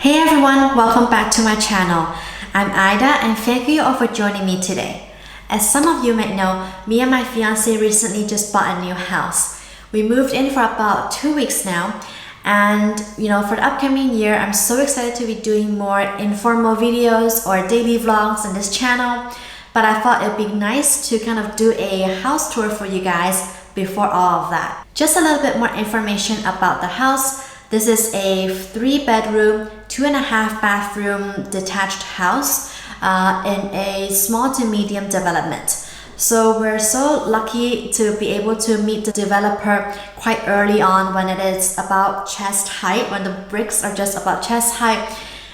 Hey everyone, welcome back to my channel. I'm Ida and thank you all for joining me today. As some of you might know, me and my fiance recently just bought a new house. We moved in for about 2 weeks now, and for the upcoming year, I'm so excited to be doing more informal videos or daily vlogs on this channel. But I thought it'd be nice to kind of do a house tour for you guys before all of that. Just a little bit more information about the house. This is a 3-bedroom, 2.5 bathroom detached house in a small to medium development. So we're so lucky to be able to meet the developer quite early on when it is about chest height, when the bricks are just about chest height,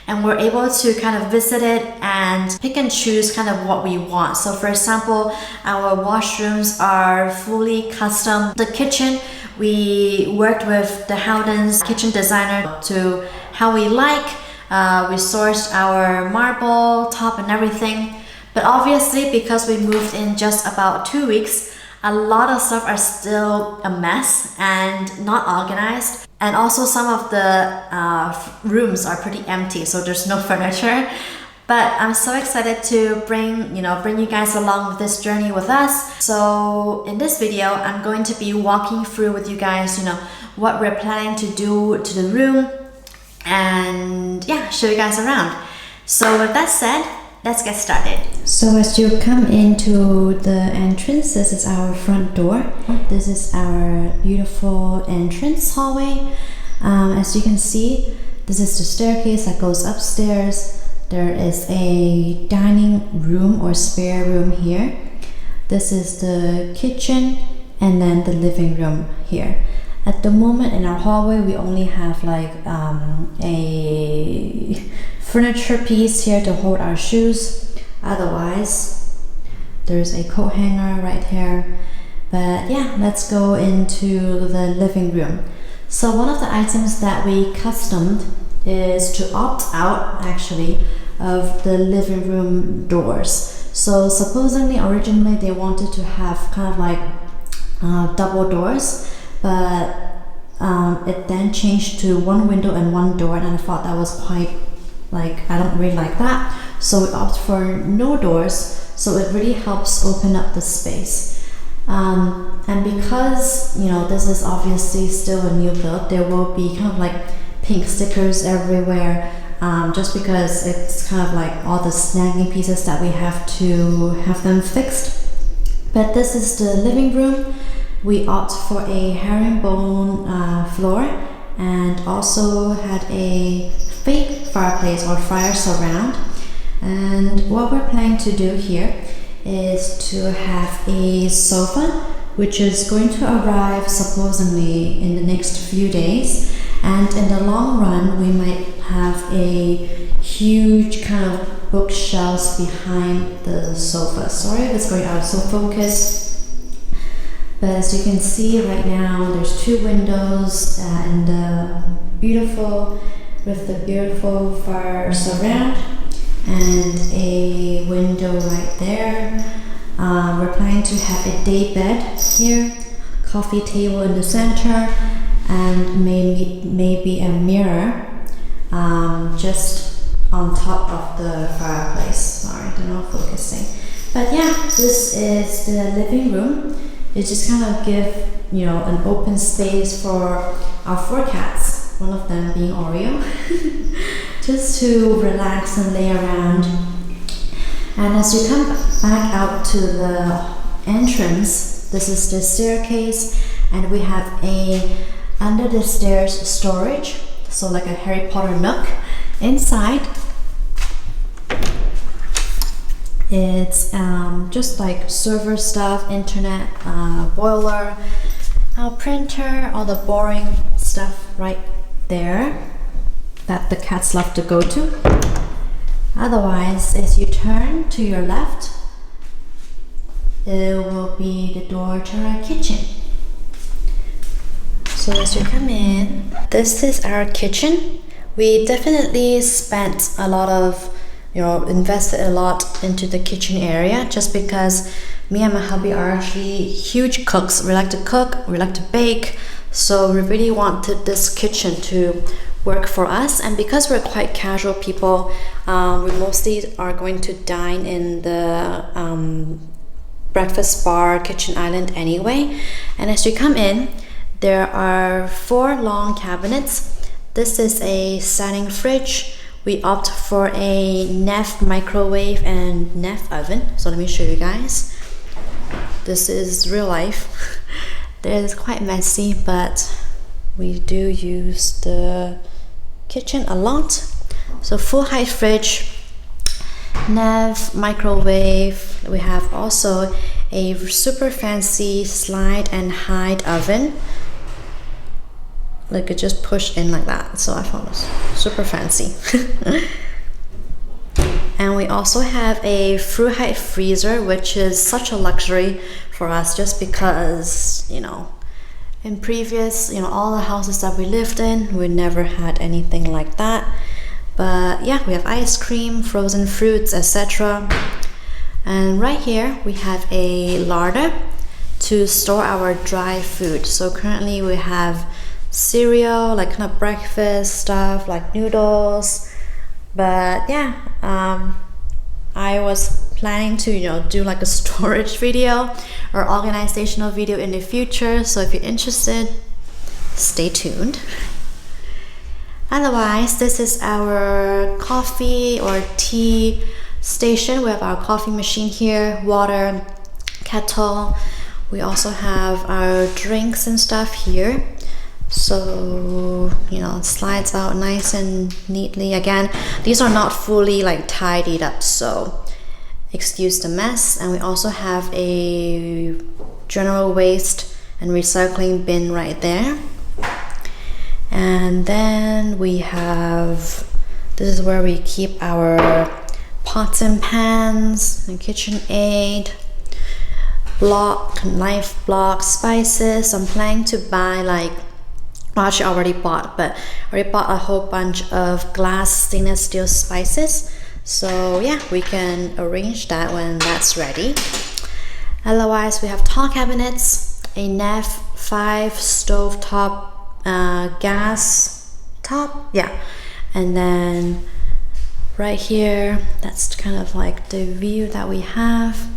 and we're able to kind of visit it and pick and choose kind of what we want. So for example, our washrooms are fully custom. The kitchen, we worked with the Howden's kitchen designer to how we like. We sourced our marble top and everything. But obviously, because we moved in just about 2 weeks, a lot of stuff are still a mess and not organized. And also some of the rooms are pretty empty, so there's no furniture. But I'm so excited to bring you guys along with this journey with us. So in this video, I'm going to be walking through with you guys, what we're planning to do to the room, and yeah, show you guys around. So with that said, let's get started. So as you come into the entrance, this is our front door. This is our beautiful entrance hallway. As you can see, this is the staircase that goes upstairs. There is a dining room or spare room here. This is the kitchen and then the living room here. At the moment in our hallway, we only have like a furniture piece here to hold our shoes. Otherwise, there's a coat hanger right here. But yeah, let's go into the living room. So one of the items that we customed is to opt out actually of the living room doors. So supposedly originally they wanted to have kind of like double doors, but it then changed to one window and one door, and I thought that was quite I don't really like that. So we opted for no doors, so it really helps open up the space. And because this is obviously still a new build, there will be kind of like pink stickers everywhere, just because it's kind of like all the snagging pieces that we have to have them fixed. But this is the living room. We opt for a herringbone floor, and also had a fake fireplace or fire surround. And what we're planning to do here is to have a sofa, which is going to arrive supposedly in the next few days. And in the long run, we might have a huge kind of bookshelves behind the sofa. Sorry if it's going out of focus. But as you can see right now, there's 2 windows and with the beautiful fire surround and a window right there. We're planning to have a day bed here, coffee table in the center, and maybe a mirror just on top of the fireplace. Sorry, they're not focusing. But yeah, this is the living room. It just kind of give an open space for our 4 cats, one of them being Oreo, just to relax and lay around. And as you come back out to the entrance, this is the staircase, and we have a under the stairs storage, so like a Harry Potter nook. Inside, it's just like server stuff, internet, boiler, our printer, all the boring stuff right there that the cats love to go to. Otherwise, as you turn to your left, it will be the door to our kitchen. So as you come in, this is our kitchen. We definitely spent a lot of invested a lot into the kitchen area, just because me and my hubby are actually huge cooks. We like to cook, we like to bake, so we really wanted this kitchen to work for us. And because we're quite casual people, we mostly are going to dine in the breakfast bar kitchen island anyway. And as you come in, there are 4 long cabinets. This is a standing fridge. We opt for a Neff microwave and Neff oven. So let me show you guys. This is real life. It is quite messy, but we do use the kitchen a lot. So full height fridge, Neff microwave. We have also a super fancy slide and hide oven. Like, it just push in like that, so I found it super fancy. And we also have a full height freezer, which is such a luxury for us, just because, you know, in previous, you know, all the houses that we lived in, we never had anything like that. But yeah, we have ice cream, frozen fruits, etc. And right here we have a larder to store our dry food. So currently we have cereal, like kind of breakfast stuff like noodles. But yeah, I was planning to, you know, do like a storage video or organizational video in the future. So if you're interested, stay tuned. Otherwise, this is our coffee or tea station. We have our coffee machine here, water, kettle. We also have our drinks and stuff here. So, you know, it slides out nice and neatly. Again, these are not fully like tidied up, so excuse the mess. And we also have a general waste and recycling bin right there. And then we have, this is where we keep our pots and pans and kitchen aid, knife block, spices. I'm planning to buy like, well, actually I already bought a whole bunch of glass stainless steel spices. So yeah, we can arrange that when that's ready. Otherwise, we have tall cabinets, a Neff 5 stove top, gas top, yeah. And then right here, that's kind of like the view that we have.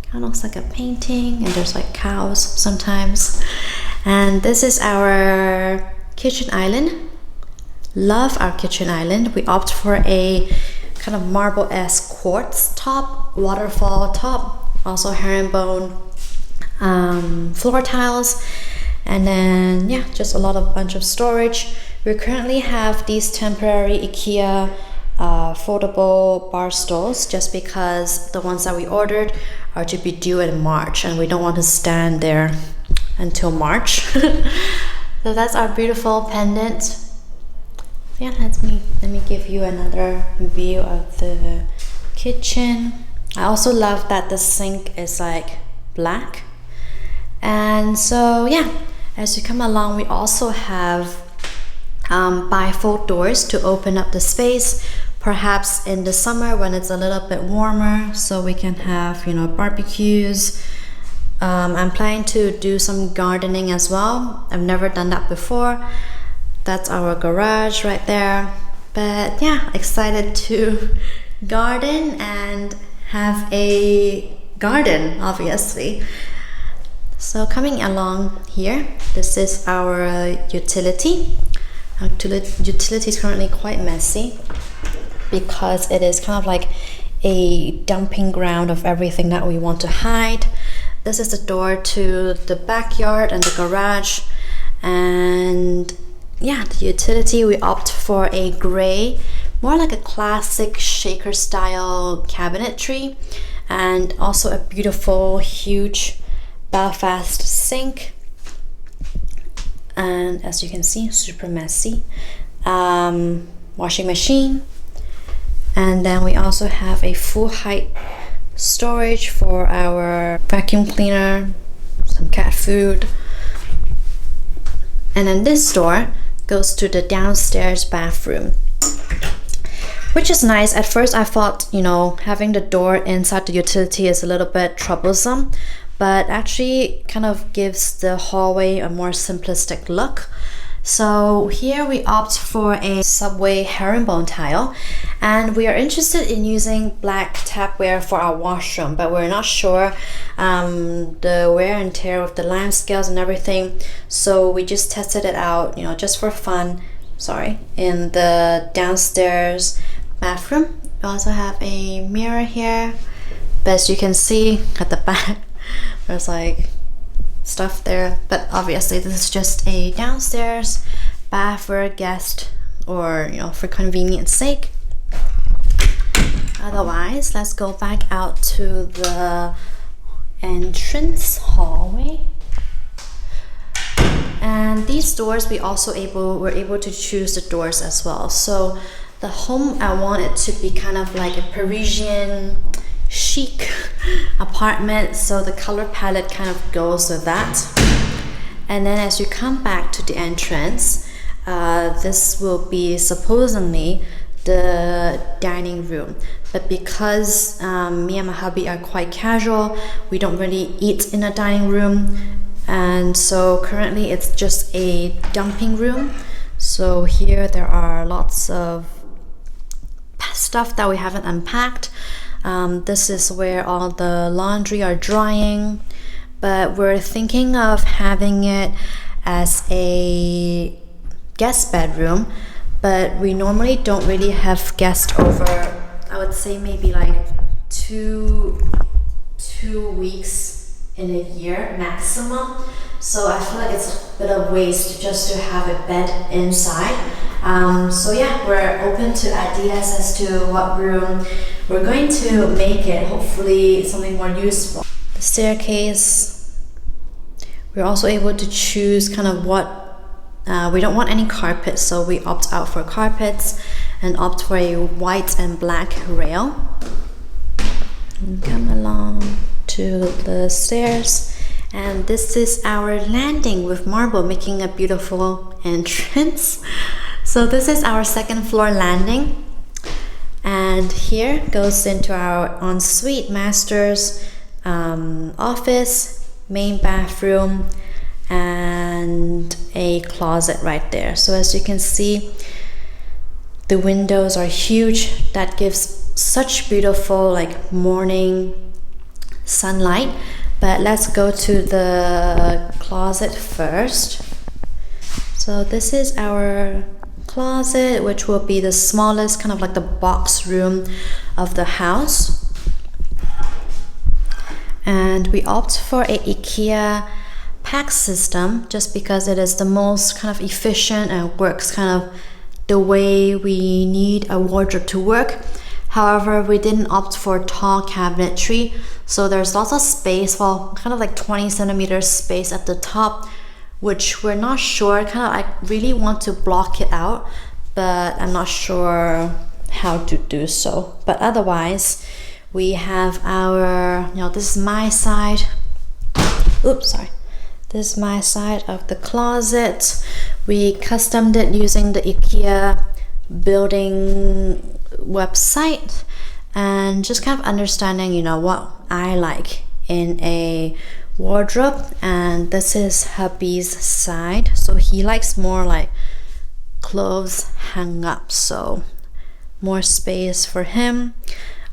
Kind of looks like a painting, and there's like cows sometimes. And this is our kitchen island. Love our kitchen island. We opt for a kind of marble-esque quartz top, waterfall top, also herringbone floor tiles. And then yeah, just bunch of storage. We currently have these temporary IKEA foldable bar stools, just because the ones that we ordered are to be due in March, and we don't want to stand there until March. So that's our beautiful pendant. Yeah, let me give you another view of the kitchen. I also love that the sink is like black. And so yeah, as you come along, we also have bifold doors to open up the space, perhaps in the summer when it's a little bit warmer, so we can have, you know, barbecues. I'm planning to do some gardening as well. I've never done that before. That's our garage right there. But yeah, excited to garden and have a garden, obviously. So coming along here, this is our utility. Our utility is currently quite messy because it is kind of like a dumping ground of everything that we want to hide. This is the door to the backyard and the garage. And yeah, the utility, we opt for a gray, more like a classic shaker style cabinetry, and also a beautiful huge Belfast sink. And as you can see, super messy. Washing machine. And then we also have a full height storage for our vacuum cleaner, some cat food. And then this door goes to the downstairs bathroom, which is nice. At first I thought, you know, having the door inside the utility is a little bit troublesome, but actually kind of gives the hallway a more simplistic look. So here we opt for a subway herringbone tile, and we are interested in using black tapware for our washroom, but we're not sure the wear and tear with the lime scales and everything. So we just tested it out, you know, just for fun. Sorry, in the downstairs bathroom. We also have a mirror here, but as you can see at the back, there's like stuff there, but obviously this is just a downstairs bath for a guest, or you know, for convenience sake. Otherwise, let's go back out to the entrance hallway. And these doors, were able to choose the doors as well. So the home, I want it to be kind of like a Parisian chic apartment, so the color palette kind of goes with that. And then as you come back to the entrance, this will be supposedly the dining room, but because me and my hubby are quite casual, we don't really eat in a dining room, and so currently it's just a dumping room. So here there are lots of stuff that we haven't unpacked. This is where all the laundry are drying, but we're thinking of having it as a guest bedroom, but we normally don't really have guests over, I would say maybe like two weeks in a year maximum. So I feel like it's a bit of waste just to have a bed inside. So yeah, we're open to ideas as to what room we're going to make it, hopefully something more useful. The staircase, we're also able to choose kind of what, we don't want any carpets, so we opt out for carpets and opt for a white and black rail. And come along to the stairs, and this is our landing with marble, making a beautiful entrance. So this is our second floor landing, and here goes into our ensuite master's office, main bathroom, and a closet right there. So as you can see, the windows are huge. That gives such beautiful like morning sunlight. But let's go to the closet first. So this is our closet, which will be the smallest, kind of like the box room of the house. And we opt for a IKEA pack system just because it is the most kind of efficient and works kind of the way we need a wardrobe to work. However, we didn't opt for tall cabinetry, so there's lots of space, well, kind of like 20 centimeters space at the top, which we're not sure, kind of I really want to block it out, but I'm not sure how to do so. But otherwise, we have our, you know, this is my side. Oops, sorry. This is my side of the closet. We customed it using the IKEA building website and just kind of understanding, you know, what I like in a wardrobe. And this is hubby's side, so he likes more like clothes hang up, so more space for him.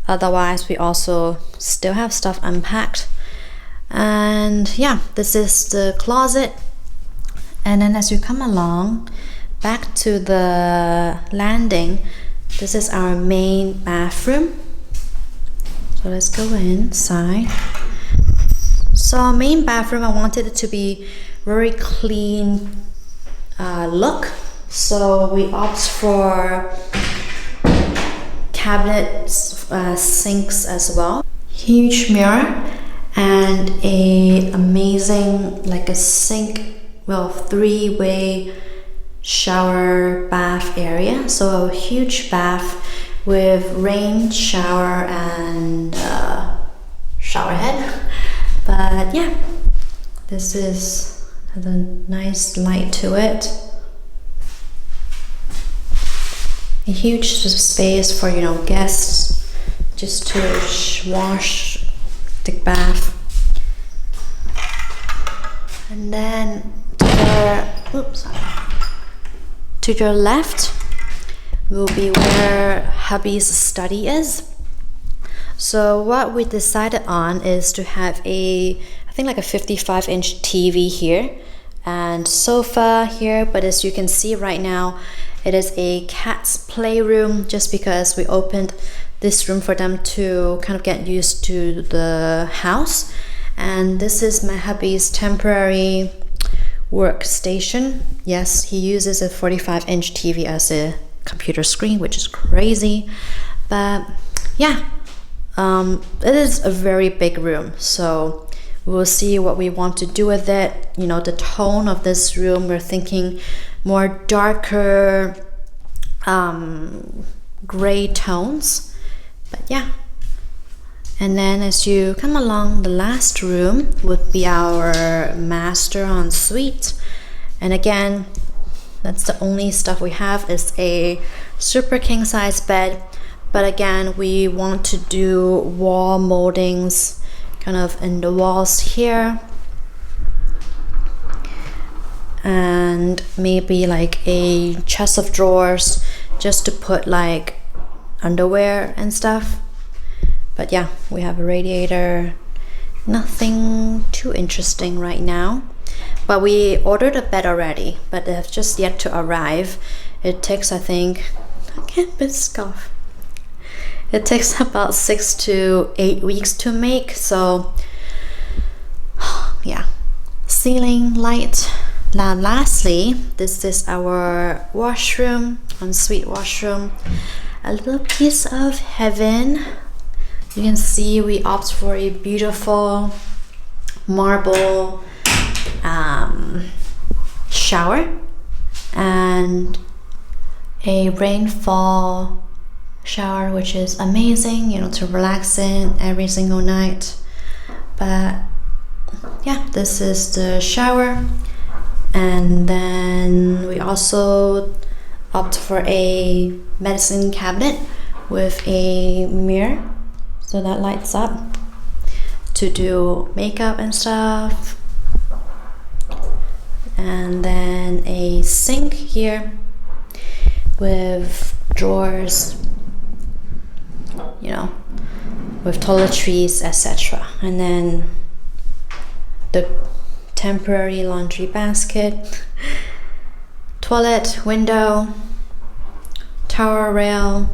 Otherwise, we also still have stuff unpacked. And yeah, this is the closet. And then as you come along back to the landing, this is our main bathroom. So let's go inside. So our main bathroom, I wanted it to be very clean look. So we opt for cabinets, sinks as well. Huge mirror and a amazing, like a sink, well, three-way shower bath area. So a huge bath with rain shower and shower head. But yeah, this has a nice light to it. A huge space for, you know, guests just to wash, take bath. And then To your left will be where hubby's study is. So what we decided on is to have I think like a 55-inch TV here and sofa here, but as you can see right now, it is a cat's playroom just because we opened this room for them to kind of get used to the house. And this is my hubby's temporary workstation. Yes, he uses a 45-inch TV as a computer screen, which is crazy, but yeah, it is a very big room, so we'll see what we want to do with it. You know, the tone of this room, we're thinking more darker gray tones, but yeah. And then as you come along, the last room would be our master ensuite. And again, that's the only stuff we have is a super king size bed. But again, we want to do wall moldings kind of in the walls here. And maybe like a chest of drawers just to put like underwear and stuff. But yeah, we have a radiator, nothing too interesting right now. But we ordered a bed already, but they have just yet to arrive. It takes, I think, I can't scoff. It takes about 6 to 8 weeks to make, so yeah. Ceiling light. Now lastly, this is our washroom, ensuite washroom. A little piece of heaven. You can see we opt for a beautiful marble shower and a rainfall shower, which is amazing, you know, to relax in every single night. But yeah, this is the shower. And then we also opt for a medicine cabinet with a mirror, so that lights up to do makeup and stuff. And then a sink here with drawers, you know, with toiletries, etc. And then the temporary laundry basket, toilet, window, tower rail.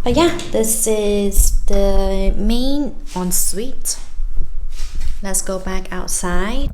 But yeah, this is the main ensuite. Let's go back outside.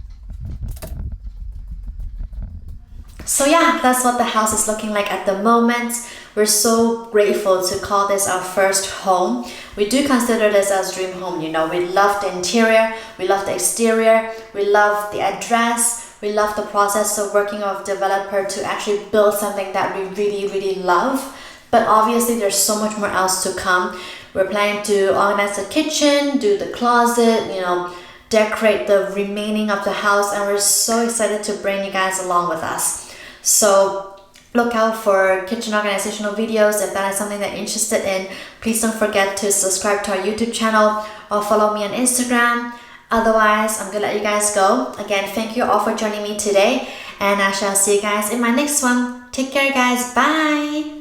So yeah, that's what the house is looking like at the moment. We're so grateful to call this our first home. We do consider this as dream home, you know. We love the interior, we love the exterior, we love the address, we love the process of working with a developer to actually build something that we really, really love. But obviously there's so much more else to come. We're planning to organize the kitchen, do the closet, you know, decorate the remaining of the house, and we're so excited to bring you guys along with us. So look out for kitchen organizational videos. If that is something that you're interested in, please don't forget to subscribe to our YouTube channel or follow me on Instagram. Otherwise, I'm gonna let you guys go. Again, thank you all for joining me today, and I shall see you guys in my next one. Take care, guys. Bye.